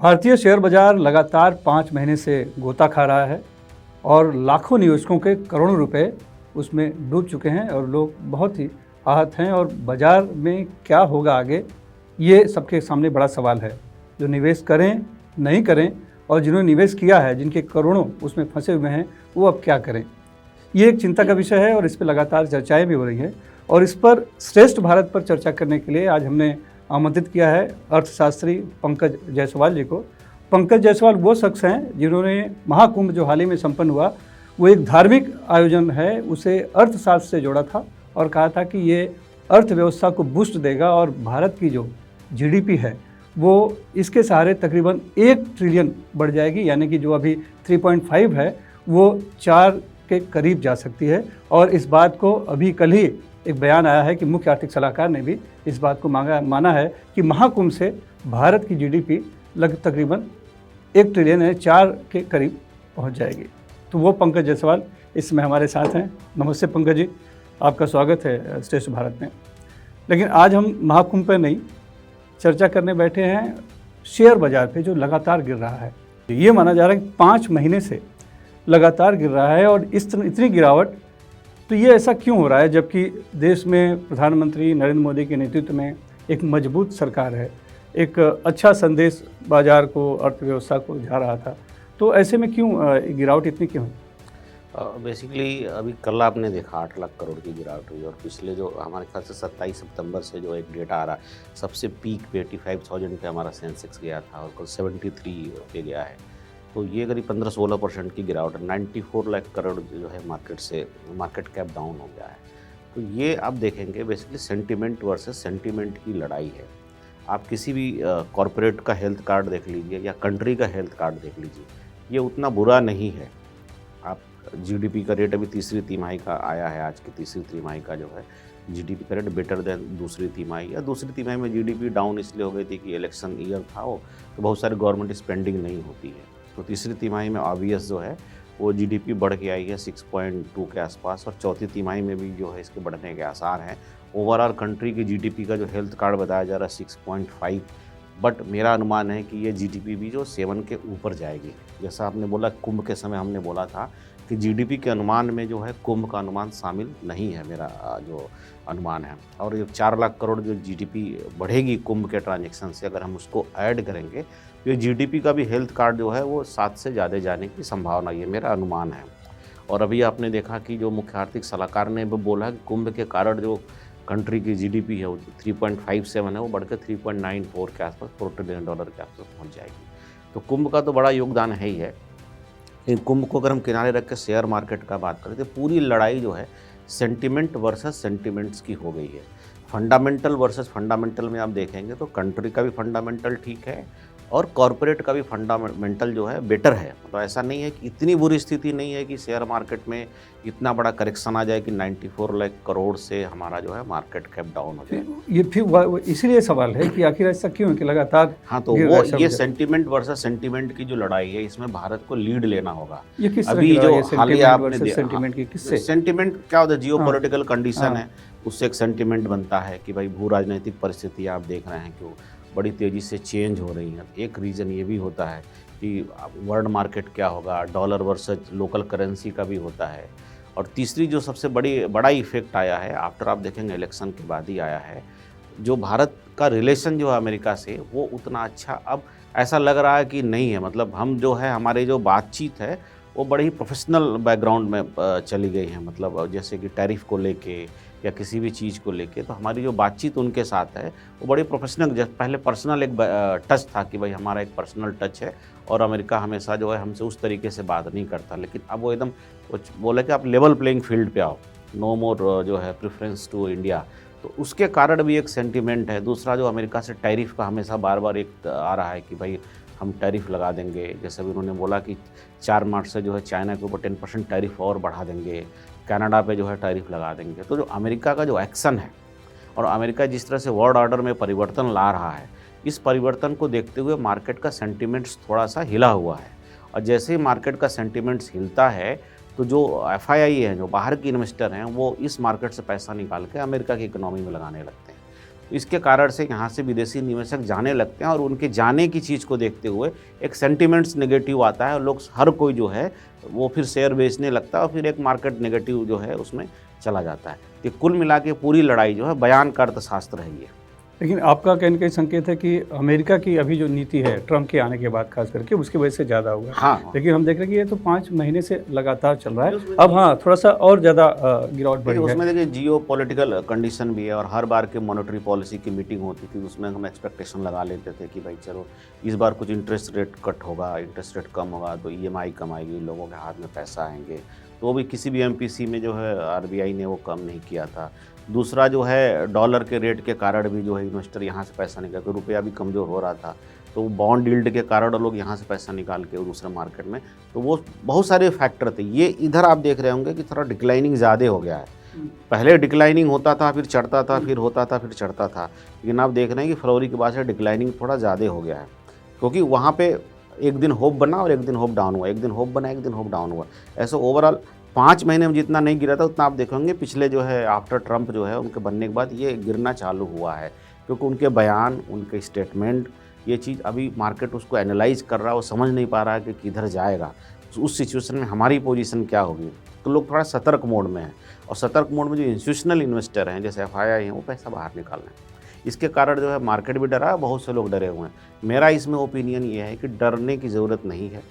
भारतीय शेयर बाजार लगातार 5 महीने से गोता खा रहा है और लाखों निवेशकों के करोड़ों रुपए उसमें डूब चुके हैं और लोग बहुत ही आहत हैं। और बाज़ार में क्या होगा आगे, ये सबके सामने बड़ा सवाल है। जो निवेश करें नहीं करें, और जिन्होंने निवेश किया है, जिनके करोड़ों उसमें फंसे हुए हैं, वो अब क्या करें, ये एक चिंता का विषय है और इस पर लगातार चर्चाएँ भी हो रही हैं। और इस पर श्रेष्ठ भारत पर चर्चा करने के लिए आज हमने आमंत्रित किया है अर्थशास्त्री पंकज जायसवाल जी को। पंकज जायसवाल वो शख्स हैं जिन्होंने महाकुंभ जो हाल ही में संपन्न हुआ, वो एक धार्मिक आयोजन है, उसे अर्थशास्त्र से जोड़ा था और कहा था कि ये अर्थव्यवस्था को बूस्ट देगा और भारत की जो जीडीपी है वो इसके सहारे तकरीबन 1 ट्रिलियन बढ़ जाएगी, यानी कि जो अभी 3.5 है वो 4 के करीब जा सकती है। और इस बात को अभी कल ही एक बयान आया है कि मुख्य आर्थिक सलाहकार ने भी इस बात को माना है कि महाकुंभ से भारत की जीडीपी तकरीबन 1 ट्रिलियन है 4 के करीब पहुंच जाएगी। तो वो पंकज जायसवाल इसमें हमारे साथ हैं। नमस्ते पंकज जी, आपका स्वागत है श्रेष्ठ भारत में। लेकिन आज हम महाकुंभ पर नहीं चर्चा करने बैठे हैं, शेयर बाजार पे जो लगातार गिर रहा है। ये माना जा रहा है कि 5 महीने से लगातार गिर रहा है और इतनी गिरावट, तो ये ऐसा क्यों हो रहा है जबकि देश में प्रधानमंत्री नरेंद्र मोदी के नेतृत्व में एक मजबूत सरकार है, एक अच्छा संदेश बाजार को, अर्थव्यवस्था को जा रहा था, तो ऐसे में क्यों गिरावट इतनी क्यों है? बेसिकली अभी कल आपने देखा 8 लाख करोड़ की गिरावट हुई और पिछले जो हमारे ख्याल से 27 सितंबर से जो एक डेटा आ रहा है, सबसे पीक पे 85,000 पे हमारा सेंसेक्स गया था और कल 73 पे गया है। तो ये करीब 15-16% की गिरावट है। 94 लाख करोड़ जो है मार्केट कैप डाउन हो गया है। तो ये आप देखेंगे बेसिकली सेंटीमेंट वर्सेस सेंटीमेंट की लड़ाई है। आप किसी भी कॉरपोरेट का हेल्थ कार्ड देख लीजिए या कंट्री का हेल्थ कार्ड देख लीजिए, ये उतना बुरा नहीं है। आप जीडीपी का रेट अभी तीसरी तिमाही का आया है, आज की तीसरी तिमाही का जो है जीडीपी का रेट बेटर देन दूसरी तिमाही। या दूसरी तिमाही में जीडीपी डाउन इसलिए हो गई थी कि इलेक्शन ईयर था वो, तो बहुत सारी गवर्नमेंट स्पेंडिंग नहीं होती है। तो तीसरी तिमाही में ऑब्वियस जो है वो जीडीपी बढ़ के आई है 6.2 के आसपास और चौथी तिमाही में भी जो है इसके बढ़ने के आसार हैं। ओवरऑल कंट्री की जीडीपी का जो हेल्थ कार्ड बताया जा रहा है 6.5, बट मेरा अनुमान है कि ये जीडीपी भी जो 7 के ऊपर जाएगी। जैसा आपने बोला, कुंभ के समय हमने बोला था कि जीडीपी के अनुमान में जो है कुंभ का अनुमान शामिल नहीं है, मेरा जो अनुमान है। और ये 4 लाख करोड़ जो जीडीपी बढ़ेगी कुंभ के ट्रांजैक्शन से, अगर हम उसको ऐड करेंगे तो ये जीडीपी का भी हेल्थ कार्ड जो है वो 7 से ज़्यादा जाने की संभावना, ये मेरा अनुमान है। और अभी आपने देखा कि जो मुख्य आर्थिक सलाहकार ने भी बोला कि कुंभ के कारण जो कंट्री की जीडीपी है वो 3.57 है, वो बढ़कर 3.94 के आसपास, $4 ट्रिलियन के आसपास पहुँच जाएगी। तो कुंभ का तो बड़ा योगदान है ही है। लेकिन कुंभ को अगर हम किनारे रख के शेयर मार्केट का बात करें तो पूरी लड़ाई जो है सेंटिमेंट वर्सेस सेंटिमेंट्स की हो गई है। फंडामेंटल वर्सेस फंडामेंटल में आप देखेंगे तो कंट्री का भी फंडामेंटल ठीक है और कॉरपोरेट का भी फंडामेंटल जो है बेटर है। तो ऐसा नहीं है कि इतनी बुरी स्थिति नहीं है कि शेयर मार्केट में इतना बड़ा करेक्शन आ जाए कि 94 लाख करोड़ से हमारा जो है मार्केट कैप डाउन हो जाए। ये फिर इसीलिए सवाल है कि आखिर ऐसा क्यों है कि लगातार हाँ, तो वो ये सेंटीमेंट वर्सेस सेंटीमेंट की जो लड़ाई है, इसमें भारत को लीड लेना होगा। ये किस अभी जो हाल ही आपने सेंटीमेंट की किससे? सेंटीमेंट क्या होता है, जियो पॉलिटिकल कंडीशन है, उससे एक सेंटीमेंट बनता है कि भाई भू राजनीतिक परिस्थिति आप देख रहे हैं कि वो बड़ी तेज़ी से चेंज हो रही हैं। एक रीज़न ये भी होता है कि वर्ल्ड मार्केट क्या होगा, डॉलर वर्सेस लोकल करेंसी का भी होता है। और तीसरी जो सबसे बड़ा इफेक्ट आया है, आफ्टर आप देखेंगे इलेक्शन के बाद ही आया है, जो भारत का रिलेशन जो है अमेरिका से वो उतना अच्छा अब ऐसा लग रहा है कि नहीं है। मतलब हम जो है, हमारे जो बातचीत है वो बड़ी ही प्रोफेशनल बैकग्राउंड में चली गई है। मतलब जैसे कि टैरिफ को लेके या किसी भी चीज़ को लेके, तो हमारी जो बातचीत उनके साथ है वो बड़ी प्रोफेशनल। जैसे पहले पर्सनल एक टच था कि भाई हमारा एक पर्सनल टच है और अमेरिका हमेशा जो है हमसे उस तरीके से बात नहीं करता। लेकिन अब वो एकदम बोले कि आप लेवल प्लेइंग फील्ड पे आओ, नो मोर जो है प्रेफरेंस टू इंडिया। तो उसके कारण भी एक सेंटीमेंट है। दूसरा जो अमेरिका से टैरिफ का हमेशा बार बार एक आ रहा है कि भाई हम टैरिफ लगा देंगे। जैसे भी उन्होंने बोला कि 4 मार्च से जो है चाइना के ऊपर 10% टैरिफ और बढ़ा देंगे, कनाडा पे जो है टैरिफ लगा देंगे। तो जो अमेरिका का जो एक्शन है और अमेरिका जिस तरह से वर्ल्ड ऑर्डर में परिवर्तन ला रहा है, इस परिवर्तन को देखते हुए मार्केट का सेंटीमेंट्स थोड़ा सा हिला हुआ है। और जैसे ही मार्केट का सेंटीमेंट्स हिलता है तो जो FII हैं, जो बाहर के इन्वेस्टर हैं, वो इस मार्केट से पैसा निकाल के अमेरिका की इकोनॉमी में लगाने लगते हैं। इसके कारण से यहाँ से विदेशी निवेशक जाने लगते हैं और उनके जाने की चीज़ को देखते हुए एक सेंटिमेंट्स नेगेटिव आता है और लोग हर कोई जो है वो फिर शेयर बेचने लगता है और फिर एक मार्केट नेगेटिव जो है उसमें चला जाता है। तो कुल मिला के पूरी लड़ाई जो है बयान का अर्थशास्त्र है ये। लेकिन आपका कहने का संकेत है कि अमेरिका की अभी जो नीति है ट्रंप के आने के बाद खास करके उसकी वजह से ज़्यादा हुआ। हाँ, लेकिन हम देख रहे हैं कि ये तो 5 महीने से लगातार चल रहा है। अब हाँ थोड़ा सा और ज़्यादा गिरावट बढ़ी है। उसमें देखिए जियो पॉलिटिकल कंडीशन भी है और हर बार के मॉनेटरी पॉलिसी की मीटिंग होती थी उसमें हम एक्सपेक्टेशन लगा लेते थे कि भाई चलो इस बार कुछ इंटरेस्ट रेट कट होगा, इंटरेस्ट रेट कम होगा तो EMI कम आएगी, लोगों के हाथ में पैसा आएंगे। तो वो भी किसी भी MPC में जो है RBI ने वो कम नहीं किया था। दूसरा जो है डॉलर के रेट के कारण भी जो है इन्वेस्टर यहाँ से पैसा निकाल के, रुपया भी कमज़ोर हो रहा था तो बॉन्ड यील्ड के कारण लोग यहाँ से पैसा निकाल के दूसरे मार्केट में, तो वो बहुत सारे फैक्टर थे। ये इधर आप देख रहे होंगे कि थोड़ा डिक्लाइनिंग ज़्यादा हो गया है। पहले डिक्लाइनिंग होता था फिर चढ़ता था, फिर होता था फिर चढ़ता था, लेकिन आप देख रहे हैं कि फरवरी के बाद से डिक्लाइनिंग थोड़ा ज़्यादा हो गया है क्योंकि वहाँ पे एक दिन होप बना और एक दिन होप डाउन हुआ, एक दिन होप बना एक दिन होप डाउन हुआ। ऐसे ओवरऑल 5 महीने में जितना नहीं गिरा था उतना आप देखेंगे पिछले जो है आफ्टर ट्रंप जो है उनके बनने के बाद ये गिरना चालू हुआ है क्योंकि उनके बयान, उनके स्टेटमेंट, ये चीज़ अभी मार्केट उसको एनालाइज कर रहा है, वो समझ नहीं पा रहा है कि किधर जाएगा, तो उस सिचुएशन में हमारी पोजीशन क्या होगी। तो लोग थोड़ा सतर्क मोड में हैं और सतर्क मोड में जो इंस्टीट्यूशनल इन्वेस्टर हैं जैसे FII हैं वो पैसा बाहर निकाल रहे हैं। इसके कारण जो है मार्केट भी डरा है, बहुत से लोग डरे हुए हैं। मेरा इसमें ओपिनियन ये है कि डरने की ज़रूरत नहीं है।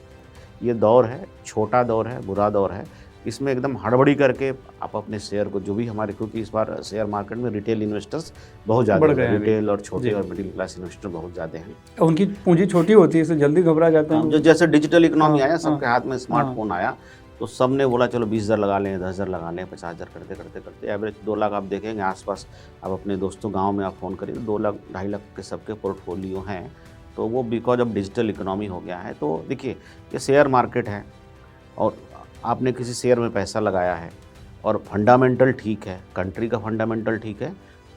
ये दौर है, छोटा दौर है, बुरा दौर है, इसमें एकदम हड़बड़ी करके आप अपने शेयर को जो भी हमारे, क्योंकि इस बार शेयर मार्केट में रिटेल इन्वेस्टर्स बहुत ज़्यादा हैं, रिटेल और छोटे और मिडिल क्लास इन्वेस्टर बहुत ज़्यादा हैं। उनकी पूंजी छोटी होती है, इससे जल्दी घबरा जाते हैं। जो जैसे डिजिटल इकोनॉमी आया, सबके हाथ में स्मार्टफोन आया तो सब ने बोला चलो 20,000 लगा लें, 10,000 लगा लें, 50,000 करते करते करते एवरेज 2 लाख आप देखेंगे आसपास। आप अपने दोस्तों गाँव में आप फ़ोन करिए 2 लाख 2.5 लाख के सबके पोर्टफोलियो हैं, तो वो बिकॉज ऑफ डिजिटल इकोनॉमी हो गया है। तो देखिए ये शेयर मार्केट है और आपने किसी शेयर में पैसा लगाया है और फंडामेंटल ठीक है, कंट्री का फंडामेंटल ठीक है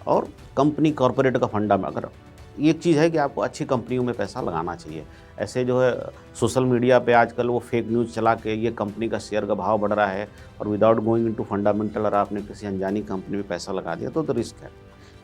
और कंपनी कॉरपोरेट का फंडामेंटल, एक चीज़ है कि आपको अच्छी कंपनियों में पैसा लगाना चाहिए। ऐसे जो है सोशल मीडिया पे आजकल वो फेक न्यूज़ चला के ये कंपनी का शेयर का भाव बढ़ रहा है और विदाउट गोइंग इनटू फंडामेंटल और आपने किसी अनजानी कंपनी में पैसा लगा दिया तो रिस्क है।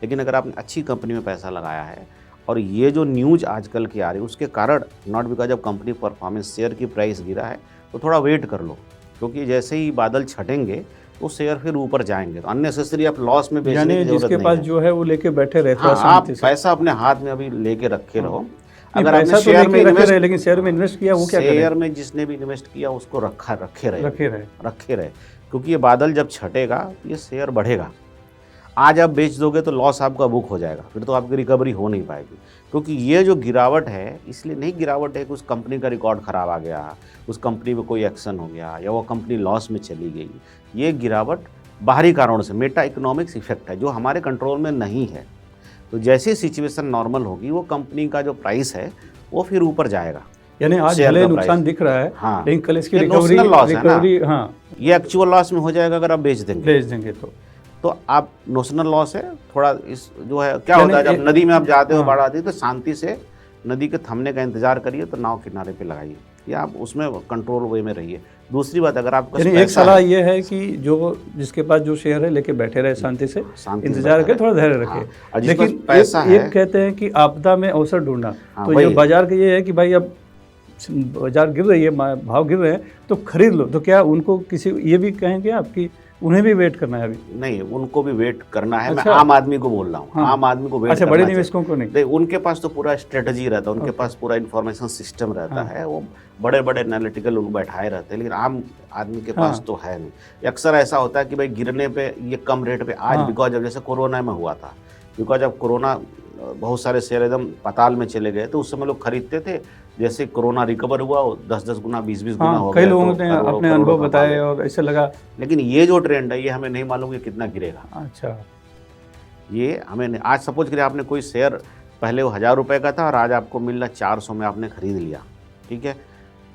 लेकिन अगर आपने अच्छी कंपनी में पैसा लगाया है और ये जो न्यूज़ आजकल की आ रही है उसके कारण, not because of company performance, share की प्राइस गिरा है, तो थोड़ा वेट कर लो क्योंकि जैसे ही बादल छटेंगे तो शेयर फिर ऊपर जाएंगे। तो अननेसेसरी आप लॉस में बेचने की जरूरत नहीं है। जिसके पास जो है वो लेके बैठे रहते हैं। हाँ, आप पैसा अपने हाथ में अभी लेके रखे रहो। अगर आपने शेयर में इन्वेस्ट, लेकिन शेयर में इन्वेस्ट किया वो क्या करें? शेयर में जिसने भी इन्वेस्ट किया उसको रखे रहे क्योंकि ये बादल जब छटेगा ये शेयर बढ़ेगा। आज आप बेच दोगे तो लॉस आपका बुक हो जाएगा, फिर तो आपकी रिकवरी हो नहीं पाएगी। क्योंकि ये जो गिरावट है इसलिए नहीं गिरावट है कि उस कंपनी का रिकॉर्ड ख़राब आ गया, उस कंपनी में कोई एक्शन हो गया या वो कंपनी लॉस में चली गई। ये गिरावट बाहरी कारणों से, मेटा इकोनॉमिक्स इफेक्ट है जो हमारे कंट्रोल में नहीं है। तो जैसे सिचुएशन नॉर्मल होगी वो कंपनी का जो प्राइस है वो फिर ऊपर जाएगा। यानी आज भले नुकसान दिख रहा है, हाँ, लेकिन कल इसकी रिकवरी हाँ, ये एक्चुअल लॉस में हो जाएगा अगर आप बेच देंगे तो आप नोशनल लॉस है थोड़ा। इस जो है क्या होता है जब नदी में आप जाते हो बाढ़ आती है तो शांति से नदी के थमने का इंतजार करिए, तो नाव किनारे पे लगाइए या आप उसमें कंट्रोल वे में रहिए। दूसरी बात, अगर आपका एक सलाह ये है कि जो जिसके पास जो शेयर है लेके बैठे रहे, शांति से इंतजार करके थोड़ा धैर्य रखे। लेकिन पैसा है, एक कहते हैं कि आपदा में अवसर ढूंढना, तो ये बाजार का ये है कि भाई अब बाजार गिर रही है, भाव गिर रहे हैं तो खरीद लो। तो क्या उनको किसी ये भी कहेंगे आप कि उन्हें भी वेट करना है? अभी नहीं, उनको भी वेट करना है। अच्छा, मैं आम आदमी को बोल रहा हूँ। हाँ, आम आदमी को वेट अच्छा, बड़े निवेशकों को नहीं। उनके पास तो पूरा स्ट्रेटजी रहता है, उनके पास पूरा इन्फॉर्मेशन सिस्टम रहता है, वो बड़े बड़े एनालिटिकल लोग बैठाए रहते हैं, लेकिन आम आदमी के पास तो है नहीं। अक्सर ऐसा होता है कि भाई गिरने पे ये कम रेट पे आज बिकॉज ऑफ, जैसे कोरोना में हुआ था, बिकॉज ऑफ कोरोना बहुत सारे शेयर एकदम पाताल में चले गए, तो उस समय लोग खरीदते थे। जैसे कोरोना रिकवर हुआ 10-10 गुना 20-20 गुना हो गया। कई लोगों ने अपने अनुभव बताए और ऐसे लगा। लेकिन ये जो ट्रेंड है ये हमें नहीं मालूम कि कितना गिरेगा। अच्छा, ये हमें नहीं। आज सपोज करिए आपने कोई शेयर पहले वो 1000 रुपये का था और आज आपको मिल रहा 400 में, आपने खरीद लिया, ठीक है,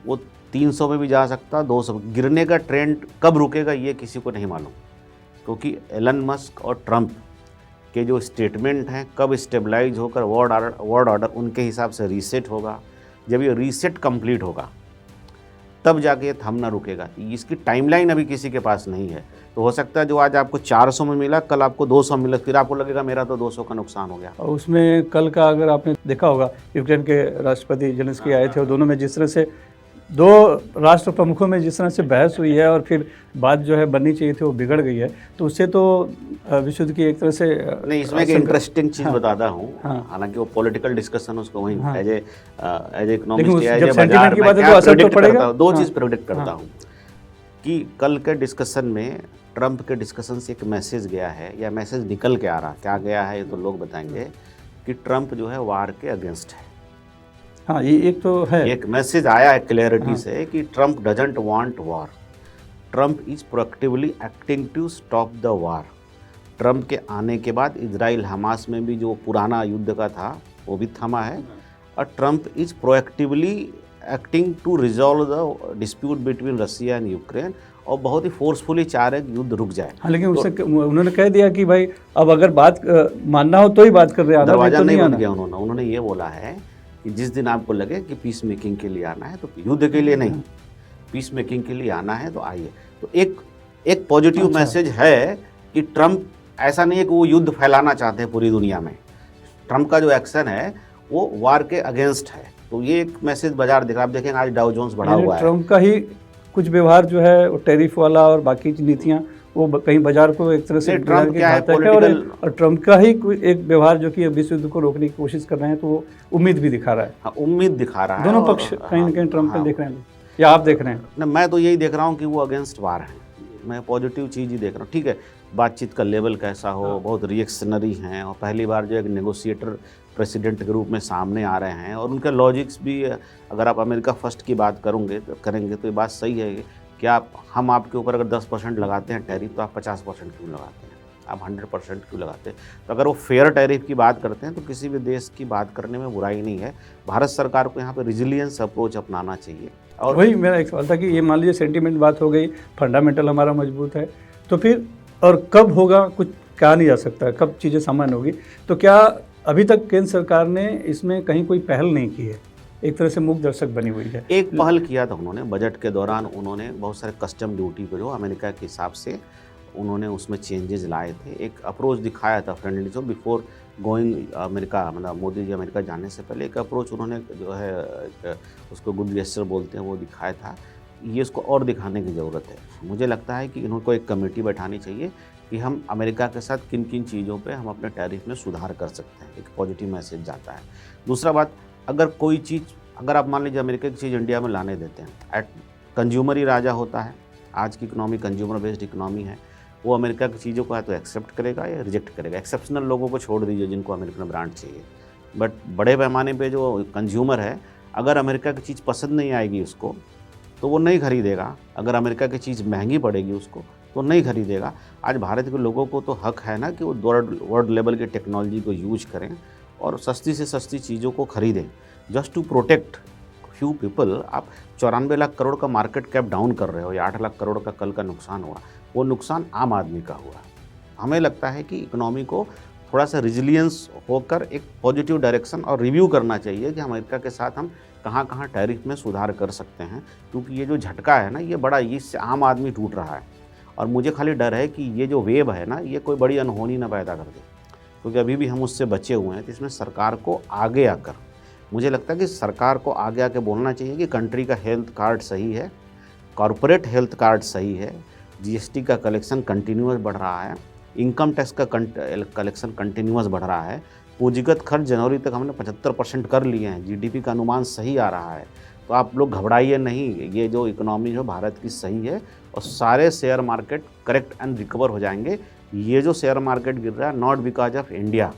वो 300 में भी जा सकता, 200। गिरने का ट्रेंड कब रुकेगा ये किसी को नहीं मालूम, क्योंकि एलन मस्क और ट्रंप के जो स्टेटमेंट हैं कब स्टेबलाइज होकर वर्ल्ड ऑर्डर उनके हिसाब से रीसेट होगा। जब ये रीसेट कंप्लीट होगा तब जाके ये थमना रुकेगा। इसकी टाइमलाइन अभी किसी के पास नहीं है। तो हो सकता है जो आज आपको 400 में मिला कल आपको 200 मिला, फिर आपको लगेगा मेरा तो 200 का नुकसान हो गया। और उसमें कल का अगर आपने देखा होगा, यूक्रेन के राष्ट्रपति जेलेंस्की आए थे और दोनों में जिस तरह से दो राष्ट्र प्रमुखों में जिस तरह से बहस हुई है और फिर बात जो है बननी चाहिए थी वो बिगड़ गई है, तो उससे तो विश्व युद्ध की एक तरह से नहीं, इसमें एक इंटरेस्टिंग चीज़ बताता हूँ। हाँ। हालांकि वो पॉलिटिकल डिस्कशन उसको वहीं हाँ। एज ए इकोनॉमिस्ट जब सेंटीमेंट की बात है तो असर तो पड़ेगा। दो चीज़ प्रेडिक्ट करता हूँ कि कल के डिस्कशन में ट्रंप के डिस्कशन से एक मैसेज गया है या मैसेज निकल के आ रहा, क्या गया है ये तो लोग बताएंगे, कि ट्रंप जो है वार के अगेंस्ट है। हाँ, ये एक तो है, एक मैसेज आया है क्लियरिटी से कि Trump doesn't want war, Trump is proactively acting to stop the war. Trump के आने के बाद इजराइल हमास में भी जो पुराना युद्ध का था वो भी थमा है, और Trump is proactively acting to resolve the dispute between Russia and Ukraine, और बहुत ही फोर्सफुली चाह रहे कि युद्ध रुक जाए। हाँ, लेकिन उससे उन्होंने कह दिया कि भाई अब अगर बात मानना हो तो ही बात कर रहे हैं, दरवाजा तो नहीं बंद किया उन्होंने ये बोला है कि जिस दिन आपको लगे कि पीस मेकिंग के लिए आना है तो युद्ध के लिए नहीं, पीस मेकिंग के लिए आना है तो आइए। तो एक पॉजिटिव मैसेज है कि ट्रंप ऐसा नहीं है कि वो युद्ध फैलाना चाहते हैं पूरी दुनिया में, ट्रंप का जो एक्शन है वो वार के अगेंस्ट है। तो ये एक मैसेज बाजार दिख रहा है। आप देखेंगे आज डाउ जोन्स बढ़ा हुआ है। ट्रंप का ही कुछ व्यवहार जो है वो टैरिफ वाला और बाकी नीतियां वो कहीं बाजार को एक तरह से ट्रंप क्या है और ट्रंप का ही एक व्यवहार जो कि विश्व युद्ध को रोकने की कोशिश कर रहे हैं, तो वो उम्मीद भी दिखा रहा है। हाँ, उम्मीद दिखा रहा है। दोनों पक्ष कहीं ना कहीं ट्रंप पे देख रहे हैं, या आप देख रहे हैं? ना, मैं तो यही देख रहा हूँ कि वो अगेंस्ट वार है। मैं पॉजिटिव चीज़ ही देख रहा हूँ। ठीक है, बातचीत का लेवल कैसा हो, बहुत रिएक्शनरी हैं, और पहली बार जो एक नेगोशिएटर प्रेसिडेंट के रूप में सामने आ रहे हैं, और उनके लॉजिक्स भी, अगर आप अमेरिका फर्स्ट की बात करेंगे तो ये बात सही है कि हम आपके ऊपर अगर 10% लगाते हैं टैरिफ, तो आप 50% क्यों लगाते हैं, आप 100% क्यों लगाते हैं? तो अगर वो फेयर टैरिफ की बात करते हैं तो किसी भी देश की बात करने में बुराई नहीं है। भारत सरकार को यहाँ पे रिजिलियंस अप्रोच अपनाना चाहिए। और वही मेरा एक सवाल था कि ये मान लीजिए सेंटीमेंट बात हो गई, फंडामेंटल हमारा मजबूत है, तो फिर और कब होगा कुछ कहा नहीं जा सकता, कब चीज़ें सामान्य होगी। तो क्या अभी तक केंद्र सरकार ने इसमें कहीं कोई पहल नहीं की है? एक तरह से मूक दर्शक बनी हुई है। एक पहल किया था उन्होंने बजट के दौरान, उन्होंने बहुत सारे कस्टम ड्यूटी पे जो अमेरिका के हिसाब से उन्होंने उसमें चेंजेस लाए थे। एक अप्रोच दिखाया था फ्रेंडली, जो बिफोर गोइंग अमेरिका, मतलब मोदी जी अमेरिका जाने से पहले एक अप्रोच उन्होंने जो है उसको गुड जेस्चर बोलते हैं वो दिखाया था। ये इसको और दिखाने की ज़रूरत है। मुझे लगता है कि इनको एक कमेटी बैठानी चाहिए कि हम अमेरिका के साथ किन किन चीज़ों पे हम अपने टैरिफ में सुधार कर सकते हैं। एक पॉजिटिव मैसेज जाता है। दूसरा बात, अगर कोई चीज़, अगर आप मान लीजिए अमेरिका की चीज़ इंडिया में लाने देते हैं, कंज्यूमर ही राजा होता है। आज की इकोनॉमी कंज्यूमर बेस्ड इकोनॉमी है। वो अमेरिका की चीज़ों को या तो एक्सेप्ट करेगा या रिजेक्ट करेगा। एक्सेप्शनल लोगों को छोड़ दीजिए जिनको अमेरिकन ब्रांड चाहिए, बट बड़े पैमाने पे जो कंज्यूमर है, अगर अमेरिका की चीज़ पसंद नहीं आएगी उसको तो वो नहीं खरीदेगा। अगर अमेरिका की चीज़ महंगी पड़ेगी उसको तो नहीं खरीदेगा। आज भारत के लोगों को तो हक है ना कि वो वर्ल्ड लेवल की टेक्नोलॉजी को यूज करें और सस्ती से सस्ती चीज़ों को खरीदें, just to protect few people. आप 94 लाख करोड़ का मार्केट कैप डाउन कर रहे हो, या 8 लाख करोड़ का कल का नुकसान हुआ, वो नुकसान आम आदमी का हुआ। हमें लगता है कि इकोनॉमी को थोड़ा सा रिजिलियंस होकर एक पॉजिटिव डायरेक्शन और रिव्यू करना चाहिए कि अमेरिका के साथ हम कहाँ कहाँ टैरिफ में सुधार कर सकते हैं, क्योंकि ये जो झटका है ना, ये बड़ा, इससे आम आदमी टूट रहा है। और मुझे खाली डर है कि ये जो वेव है ना, ये कोई बड़ी अनहोनी ना पैदा कर दे, क्योंकि अभी भी हम उससे बचे हुए हैं। तो इसमें सरकार को आगे आकर, मुझे लगता है कि सरकार को आगे आके बोलना चाहिए कि कंट्री का हेल्थ कार्ड सही है, कॉरपोरेट हेल्थ कार्ड सही है, जीएसटी का कलेक्शन कंटिन्यूअस बढ़ रहा है, इनकम टैक्स का कलेक्शन कंटिन्यूअस बढ़ रहा है, पूंजीगत खर्च जनवरी तक हमने 75% कर लिए हैं, जीडीपी का अनुमान सही आ रहा है। तो आप लोग घबराइए नहीं, ये जो इकोनॉमी जो भारत की सही है, और सारे share market correct and recover हो जाएंगे। ये जो शेयर मार्केट गिर रहा है, नॉट बिकॉज ऑफ इंडिया,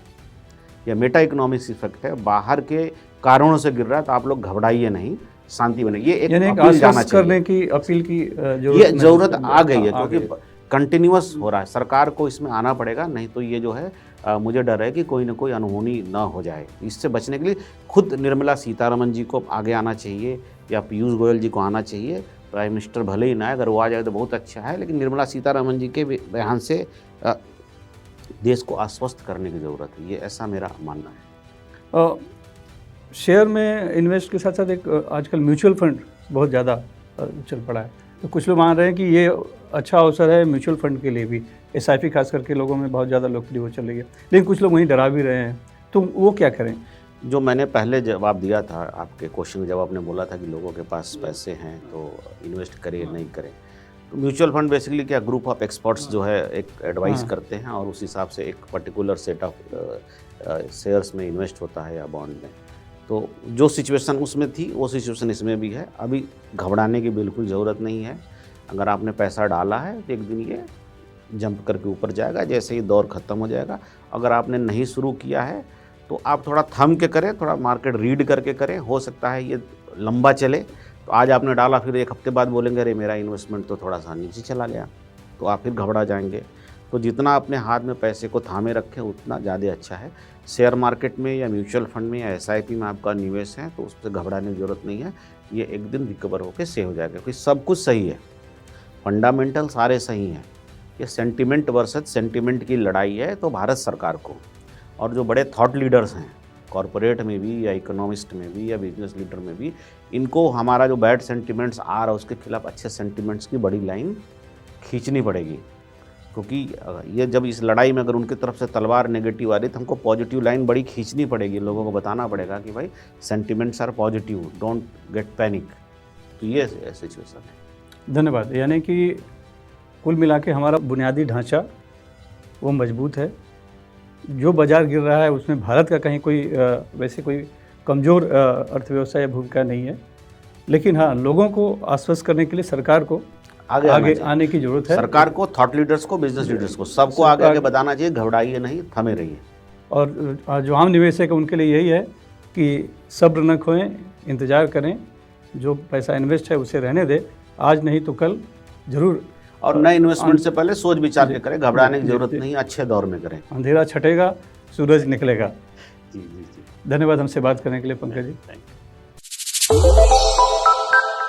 ये मेटा इकोनॉमिक्स इफेक्ट है, बाहर के कारणों से गिर रहा है। तो आप लोग घबराइए नहीं, शांति बने। ये एक अपील जाना चाहिए, करने की अपील की ये ज़रूरत आ गई है, क्योंकि कंटिन्यूअस हो रहा है। सरकार को इसमें आना पड़ेगा, नहीं तो ये जो है मुझे डर है कि कोई ना कोई अनहोनी ना हो जाए। इससे बचने के लिए खुद निर्मला सीतारमन जी को आगे आना चाहिए, या पीयूष गोयल जी को आना चाहिए। प्राइम मिनिस्टर भले ही ना, अगर वो आ जाए तो बहुत अच्छा है, लेकिन निर्मला सीतारमन जी के बयान से देश को आश्वस्त करने की ज़रूरत है। ये ऐसा मेरा मानना है। शेयर में इन्वेस्ट के साथ साथ एक आजकल म्यूचुअल फंड बहुत ज़्यादा चल पड़ा है। तो कुछ लोग मान रहे हैं कि ये अच्छा अवसर है म्यूचुअल फंड के लिए भी, SIP खास करके लोगों में बहुत ज़्यादा लोकप्रिय हो चल रही है, लेकिन कुछ लोग वहीं डरा भी रहे हैं, तो वो क्या करें? जो मैंने पहले जवाब दिया था आपके क्वेश्चन का, जब आपने बोला था कि लोगों के पास पैसे हैं तो इन्वेस्ट करें या नहीं करें, तो म्यूचुअल फंड बेसिकली क्या ग्रुप ऑफ एक्सपर्ट्स जो है एक एडवाइस करते हैं और उस हिसाब से एक पर्टिकुलर सेट ऑफ शेयर्स में इन्वेस्ट होता है या बॉन्ड में। तो जो सिचुएशन उसमें थी वो सिचुएशन इसमें भी है। अभी घबराने की बिल्कुल ज़रूरत नहीं है। अगर आपने पैसा डाला है तो एक दिन ये जंप करके ऊपर जाएगा, जैसे ही दौर ख़त्म हो जाएगा। अगर आपने नहीं शुरू किया है तो आप थोड़ा थम के करें, थोड़ा मार्केट रीड करके करें। हो सकता है ये लंबा चले, तो आज आपने डाला फिर एक हफ्ते बाद बोलेंगे अरे मेरा इन्वेस्टमेंट तो थोड़ा सा नीचे चला गया, तो आप फिर घबरा जाएंगे। तो जितना अपने हाथ में पैसे को थामे रखें उतना ज़्यादा अच्छा है। शेयर मार्केट में या म्यूचुअल फंड में या SIP में आपका निवेश है तो उससे घबराने की ज़रूरत नहीं है। ये एक दिन रिकवर होकर सेव हो जाएगा, क्योंकि सब कुछ सही है, फंडामेंटल सारे सही हैं। ये सेंटिमेंट वर्सेस सेंटिमेंट की लड़ाई है। तो भारत सरकार को और जो बड़े थॉट लीडर्स हैं कॉरपोरेट में भी या इकोनॉमिस्ट में भी या बिजनेस लीडर में भी, इनको हमारा जो बैड सेंटिमेंट्स आ रहा है उसके खिलाफ अच्छे सेंटिमेंट्स की बड़ी लाइन खींचनी पड़ेगी। क्योंकि ये जब इस लड़ाई में अगर उनकी तरफ से तलवार नेगेटिव आ रही तो हमको पॉजिटिव लाइन बड़ी खींचनी पड़ेगी। लोगों को बताना पड़ेगा कि भाई sentiments are positive, don't get panic. तो ये सिचुएशन है। धन्यवाद। यानी कि कुल मिला के हमारा बुनियादी ढांचा वो मजबूत है। जो बाज़ार गिर रहा है उसमें भारत का कहीं कोई वैसे कोई कमज़ोर अर्थव्यवस्था या भूमिका नहीं है, लेकिन हाँ, लोगों को आश्वस्त करने के लिए सरकार को आगे आने की जरूरत है। सरकार को, थॉट लीडर्स को, बिजनेस लीडर्स को, सबको आगे बताना चाहिए, घबराइए नहीं, थमे रहिए। और जो आम निवेशक है उनके लिए यही है कि सब्र न खोएं, इंतज़ार करें, जो पैसा इन्वेस्ट है उसे रहने दें, आज नहीं तो कल जरूर। और नए इन्वेस्टमेंट से पहले सोच विचार के करें, घबराने की जरूरत नहीं, अच्छे दौर में करें। अंधेरा छटेगा, सूरज निकलेगा। जी जी जी, धन्यवाद हमसे बात करने के लिए पंकज जी।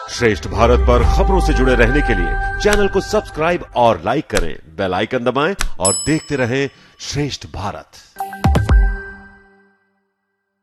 श्रेष्ठ भारत पर खबरों से जुड़े रहने के लिए चैनल को सब्सक्राइब और लाइक करें, बेल आइकन दबाएं और देखते रहें श्रेष्ठ भारत।